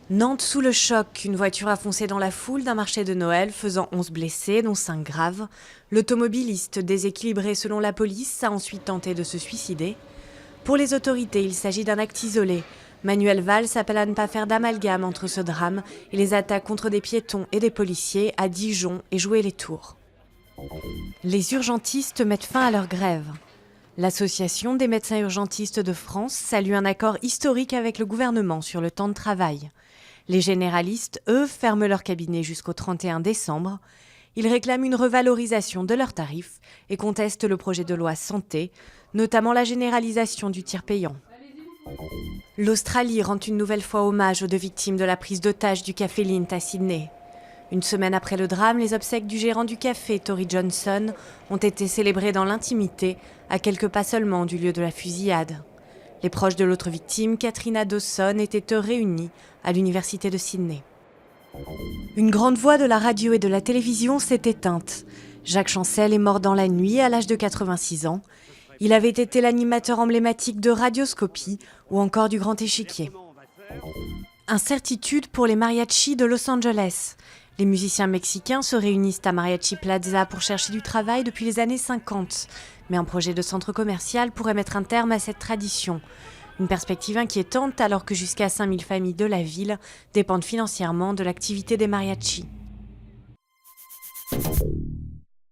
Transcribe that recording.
Nantes sous le choc, une voiture a foncé dans la foule d'un marché de Noël, faisant 11 blessés, dont 5 graves. L'automobiliste, déséquilibré selon la police, a ensuite tenté de se suicider. Pour les autorités, il s'agit d'un acte isolé. Manuel Valls appelle à ne pas faire d'amalgame entre ce drame et les attaques contre des piétons et des policiers à Dijon et Joué-les-Tours. Les urgentistes mettent fin à leur grève. L'Association des médecins urgentistes de France salue un accord historique avec le gouvernement sur le temps de travail. Les généralistes, eux, ferment leur cabinet jusqu'au 31 décembre. Ils réclament une revalorisation de leurs tarifs et contestent le projet de loi santé, notamment la généralisation du tiers payant. L'Australie rend une nouvelle fois hommage aux 2 victimes de la prise d'otage du café Lindt à Sydney. Une semaine après le drame, les obsèques du gérant du café, Tory Johnson, ont été célébrées dans l'intimité, à quelques pas seulement du lieu de la fusillade. Les proches de l'autre victime, Katrina Dawson, étaient réunis à l'université de Sydney. Une grande voix de la radio et de la télévision s'est éteinte. Jacques Chancel est mort dans la nuit à l'âge de 86 ans. Il avait été l'animateur emblématique de Radioscopie ou encore du Grand Échiquier. Incertitude pour les mariachis de Los Angeles. Les musiciens mexicains se réunissent à Mariachi Plaza pour chercher du travail depuis les années 50. Mais un projet de centre commercial pourrait mettre un terme à cette tradition. Une perspective inquiétante alors que jusqu'à 5000 familles de la ville dépendent financièrement de l'activité des mariachis.